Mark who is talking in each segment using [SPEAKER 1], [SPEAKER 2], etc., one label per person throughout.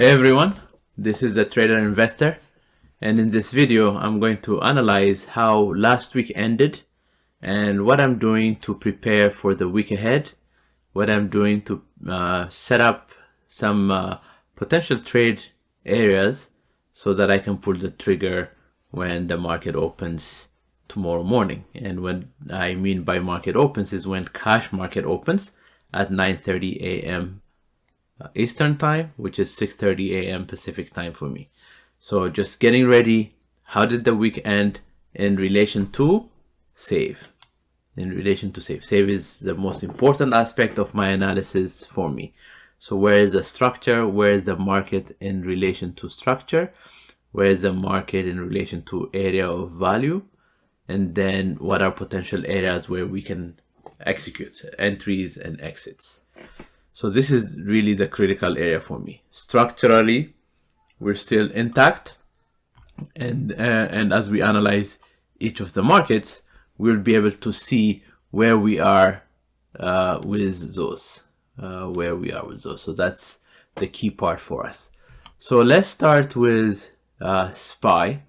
[SPEAKER 1] Hey everyone, this is the Trader Investor, and in this video I'm going to analyze how last week ended and what I'm doing to prepare for the week ahead, what I'm doing to set up some potential trade areas so that I can pull the trigger when the market opens tomorrow morning. And what I mean by market opens is when cash market opens at 9:30 a.m. Eastern time, which is 6:30 a.m. Pacific time for me. So just getting ready. How did the week end in relation to save? Save is the most important aspect of my analysis for me. So where is the structure? Where is the market in relation to structure? Where is the market in relation to area of value? And then what are potential areas where we can execute entries and exits? So this is really the critical area for me. Structurally, we're still intact, and as we analyze each of the markets, we'll be able to see where we are with those. So that's the key part for us. So let's start with SPY,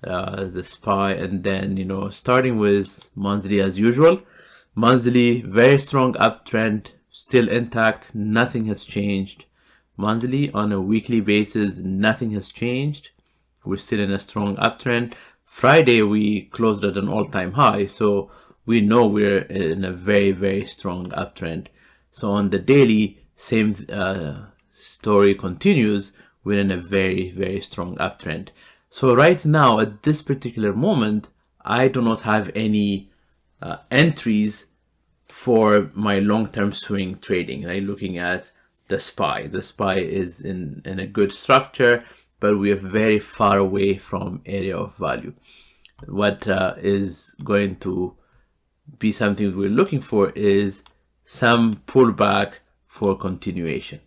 [SPEAKER 1] the SPY, and then starting with monthly as usual. Monthly, very strong uptrend. Still intact, nothing has changed. Monthly on a weekly basis, nothing has changed. We're still in a strong uptrend. Friday, we closed at an all-time high, so we know we're in a very, very strong uptrend. So on the daily, same story continues. We're in a very, very strong uptrend. So right now, at this particular moment, I do not have any entries for my long-term swing trading. Right? Looking at the SPY is in a good structure, but we are very far away from area of value. What is going to be something we're looking for is some pullback for continuation,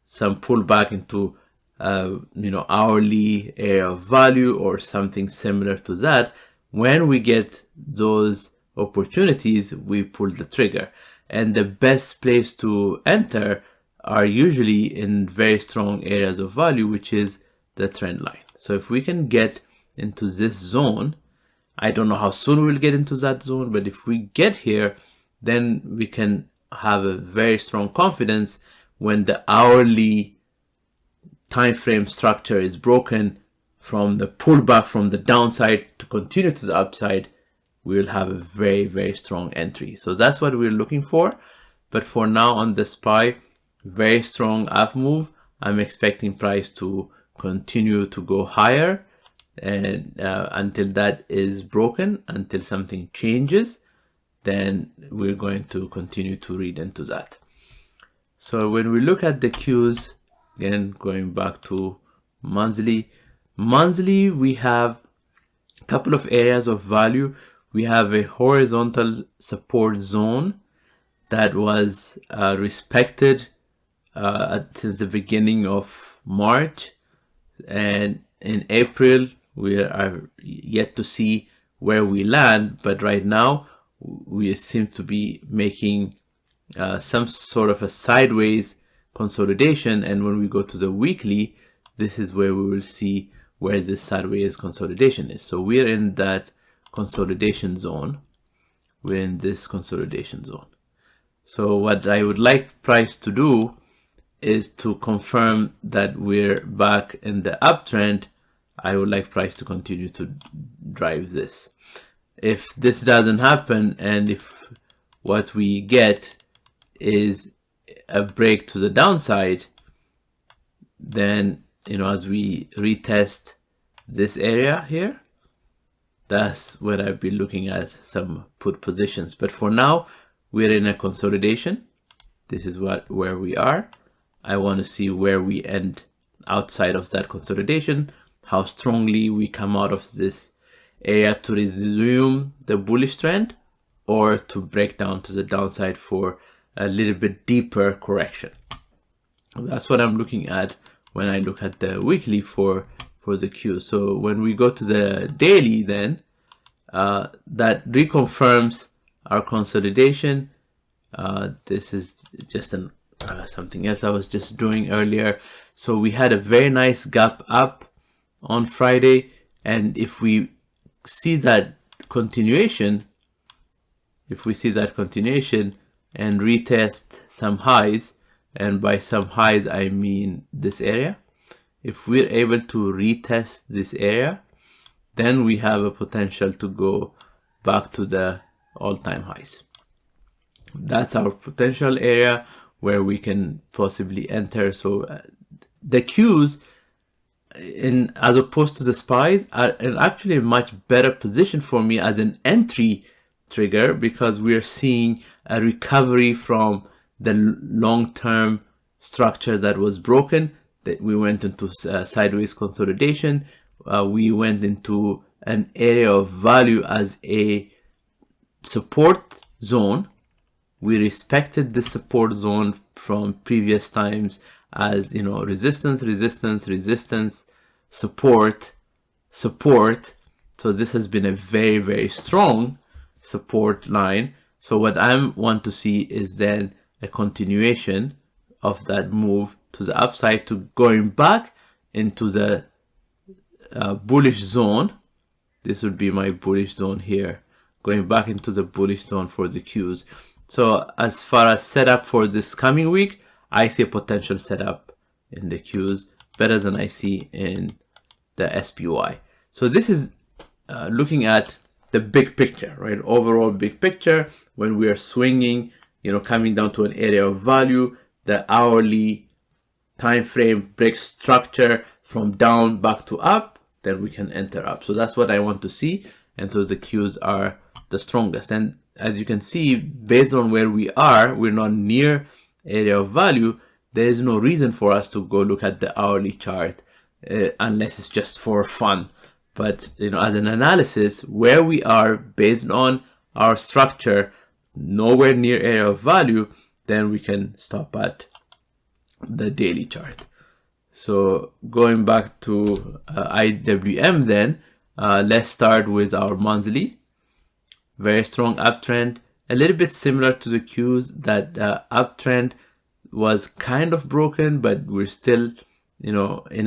[SPEAKER 1] some pullback into hourly area of value or something similar to that. When we get those opportunities, we pull the trigger, and the best place to enter are usually in very strong areas of value, which is the trend line. So if we can get into this zone, I don't know how soon we'll get into that zone, but if we get here, then we can have a very strong confidence when the hourly time frame structure is broken from the pullback from the downside to continue to the upside. We'll have a very, very strong entry. So that's what we're looking for. But for now on the SPY, very strong up move. I'm expecting price to continue to go higher, and until that is broken, until something changes, then we're going to continue to read into that. So when we look at the Qs, again, going back to monthly, we have a couple of areas of value. We have a horizontal support zone that was respected since the beginning of March, and in April we are yet to see where we land, but right now we seem to be making some sort of a sideways consolidation, and when we go to the weekly, this is where we will see where this sideways consolidation is. So we're in that consolidation zone. We're in this consolidation zone. So what I would like price to do is to confirm that we're back in the uptrend. I would like price to continue to drive this. If this doesn't happen, and if what we get is a break to the downside, then as we retest this area here, that's when I'll be looking at some put positions. But for now, we're in a consolidation. This is where we are. I want to see where we end outside of that consolidation, how strongly we come out of this area to resume the bullish trend, or to break down to the downside for a little bit deeper correction. That's what I'm looking at when I look at the weekly for the Q. So when we go to the daily, then that reconfirms our consolidation. This is just an something else I was just doing earlier. So we had a very nice gap up on Friday, and if we see that continuation, and retest some highs, and by some highs I mean this area, if we're able to retest this area, then we have a potential to go back to the all-time highs. That's our potential area where we can possibly enter. So the Qs, as opposed to the SPYs, are in actually a much better position for me as an entry trigger, because we're seeing a recovery from the long-term structure that was broken, that we went into sideways consolidation. We went into an area of value as a support zone. We respected the support zone from previous times as, resistance, support. So this has been a very, very strong support line. So what I want to see is then a continuation of that move to the upside, to going back into the bullish zone. This would be my bullish zone here, going back into the bullish zone for the Qs. So as far as setup for this coming week, I see a potential setup in the Qs better than I see in the SPY. So this is looking at the big picture, right? Overall big picture. When we are swinging, coming down to an area of value, the hourly time frame breaks structure from down back to up, then we can enter up. So that's what I want to see. And so the Qs are the strongest. And as you can see, based on where we are, we're not near area of value. There is no reason for us to go look at the hourly chart unless it's just for fun. But as an analysis, where we are based on our structure, nowhere near area of value, then we can stop at the daily chart. So going back to IWM then, let's start with our monthly. Very strong uptrend, a little bit similar to the Qs. That uptrend was kind of broken, but we're still, in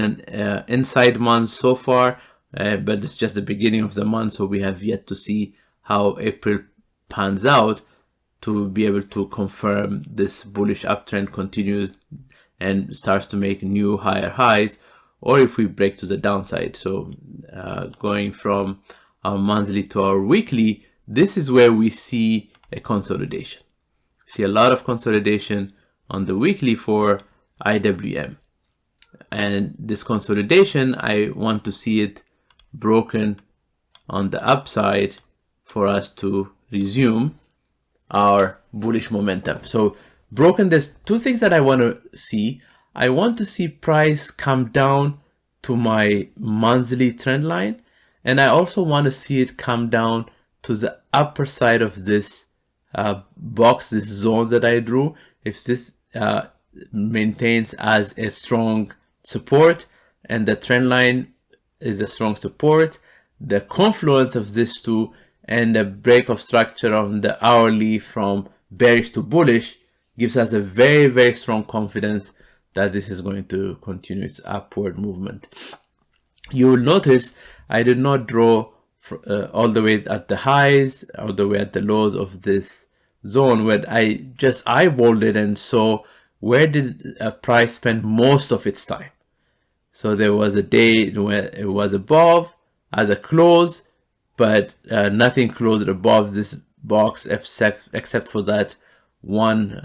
[SPEAKER 1] an inside month so far. But it's just the beginning of the month, so we have yet to see how April pans out to be able to confirm this bullish uptrend continues and starts to make new higher highs, or if we break to the downside. So going from our monthly to our weekly, this is where we see a consolidation. See a lot of consolidation on the weekly for IWM. And this consolidation, I want to see it broken on the upside for us to resume our bullish momentum. So broken, there's two things that I want to see. I want to see price come down to my monthly trend line, and I also want to see it come down to the upper side of this box, this zone that I drew. If this maintains as a strong support and the trend line is a strong support, the confluence of these two and the break of structure on the hourly from bearish to bullish gives us a very, very strong confidence that this is going to continue its upward movement. You will notice I did not draw all the way at the highs, all the way at the lows of this zone, where I just eyeballed it and saw where did a price spend most of its time. So there was a day where it was above as a close, but nothing closed above this box except for that one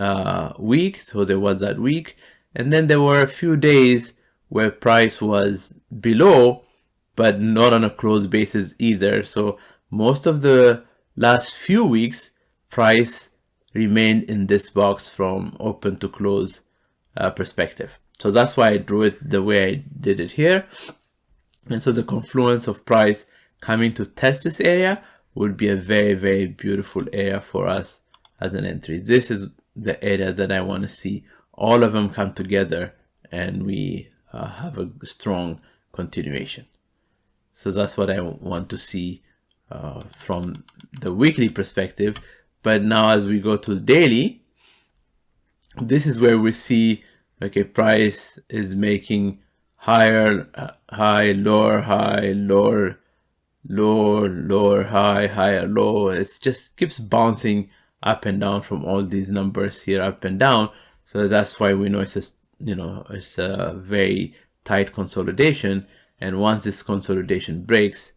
[SPEAKER 1] week. So there was that week, and then there were a few days where price was below, but not on a close basis either. So most of the last few weeks, price remained in this box from open to close perspective. So that's why I drew it the way I did it here. And so the confluence of price coming to test this area would be a very, very beautiful area for us as an entry. This is the area that I want to see all of them come together and we have a strong continuation. So that's what I want to see from the weekly perspective. But now as we go to the daily, this is where we see, okay, price is making higher high, lower high, lower low, lower high, higher low. It just keeps bouncing up and down from all these numbers here, up and down. So that's why we know it's a, it's a very tight consolidation. And once this consolidation breaks,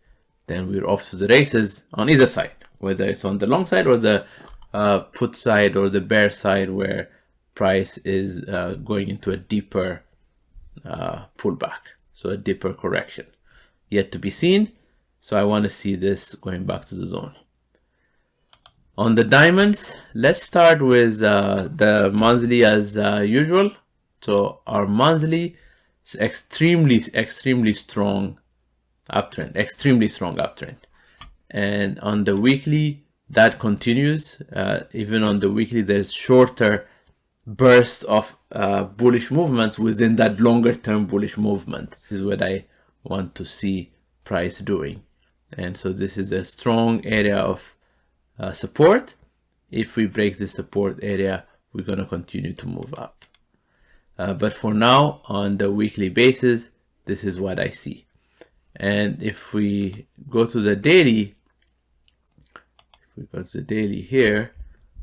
[SPEAKER 1] then we're off to the races on either side, whether it's on the long side or the put side or the bear side, where price is going into a deeper pullback, so a deeper correction. Yet to be seen. So I want to see this going back to the zone. On the diamonds, let's start with the monthly as usual. So our monthly is extremely strong uptrend, extremely strong uptrend. And on the weekly, that continues. Even on the weekly, there's shorter bursts of bullish movements within that longer term bullish movement. This is what I want to see price doing. And so this is a strong area of support. If we break the support area, we're going to continue to move up. But for now, on the weekly basis, this is what I see. And if we go to the daily, here,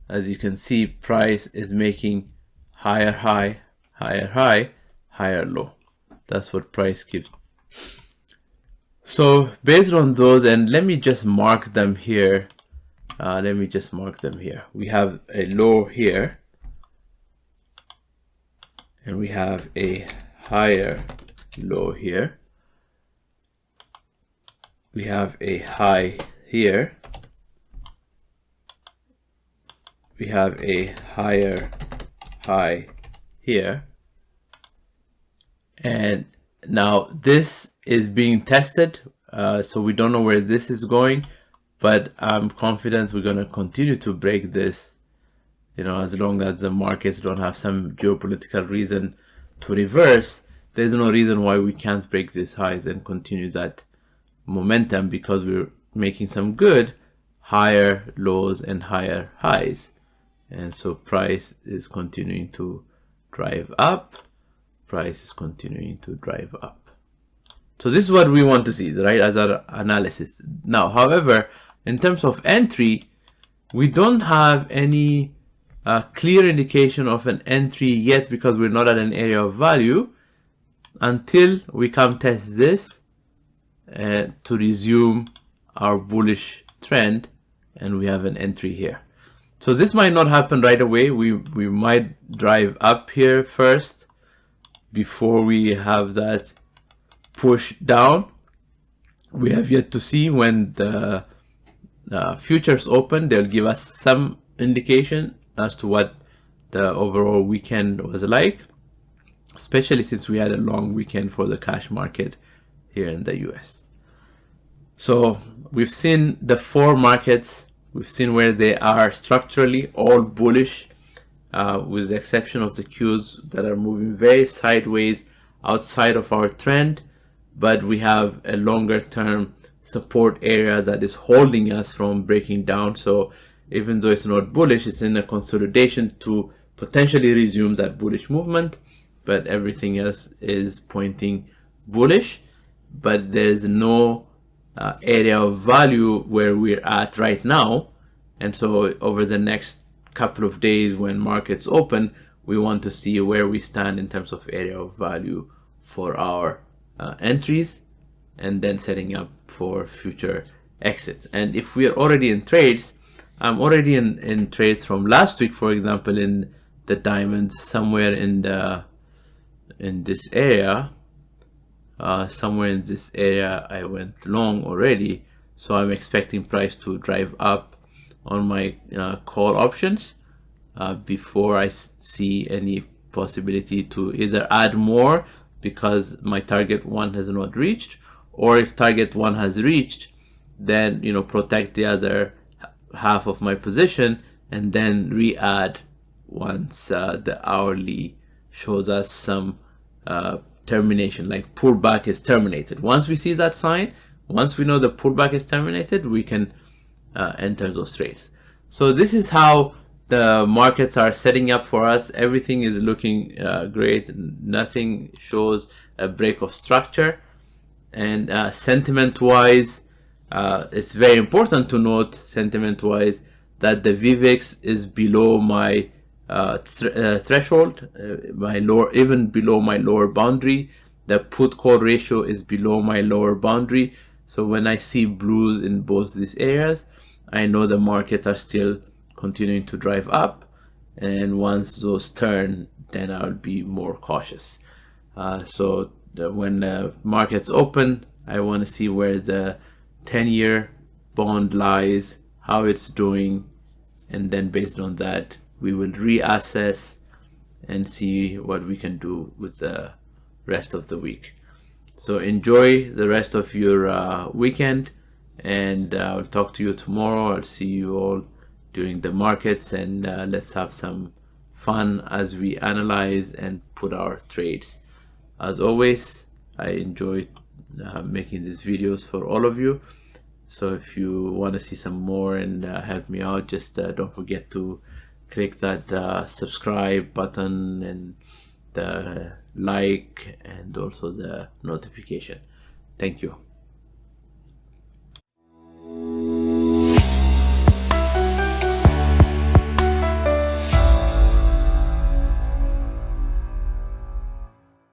[SPEAKER 1] as you can see, price is making higher high, higher high, higher low. That's what price keeps. So based on those, and let me just mark them here. We have a low here, and we have a higher low here. We have a high here. We have a higher high here. And now this is being tested, so we don't know where this is going, but I'm confident we're going to continue to break this, as long as the markets don't have some geopolitical reason to reverse. There's no reason why we can't break these highs and continue that momentum, because we're making some good higher lows and higher highs. And so price is continuing to drive up. Price is continuing to drive up. So this is what we want to see, right, as our analysis. Now, however, in terms of entry, we don't have any clear indication of an entry yet, because we're not at an area of value until we come test this to resume our bullish trend, and we have an entry here. So this might not happen right away. We might drive up here first before we have that push down. We have yet to see when the futures open. They'll give us some indication as to what the overall weekend was like, especially since we had a long weekend for the cash market here in the US. So we've seen the four markets. We've seen where they are structurally all bullish, with the exception of the Qs that are moving very sideways outside of our trend. But we have a longer term support area that is holding us from breaking down. So even though it's not bullish, it's in a consolidation to potentially resume that bullish movement. But everything else is pointing bullish. But there's no area of value where we're at right now. And so over the next couple of days when markets open, we want to see where we stand in terms of area of value for our entries, and then setting up for future exits. And if we are already in trades, I'm already in trades from last week, for example, in the diamonds, somewhere in this area. Somewhere in this area I went long already, so I'm expecting price to drive up on my call options before I see any possibility to either add more because my target one has not reached, or if target one has reached, then protect the other half of my position and then re-add once the hourly shows us some termination, like pullback is terminated. Once we see that sign, once we know the pullback is terminated, we can enter those trades. So this is how the markets are setting up for us. Everything is looking great. Nothing shows a break of structure. And sentiment wise, it's very important to note, sentiment wise, that the VVIX is below my threshold, my lower, even below my lower boundary. The put call ratio is below my lower boundary. So when I see blues in both these areas, I know the markets are still continuing to drive up. And once those turn, then I'll be more cautious. So when the markets open, I want to see where the 10-year bond lies, how it's doing, and then based on that, we will reassess and see what we can do with the rest of the week. So enjoy the rest of your weekend, and I'll talk to you tomorrow. I'll see you all during the markets, and let's have some fun as we analyze and put our trades. As always, I enjoy making these videos for all of you. So if you want to see some more and help me out, just don't forget to click that subscribe button and the like and also the notification. Thank you.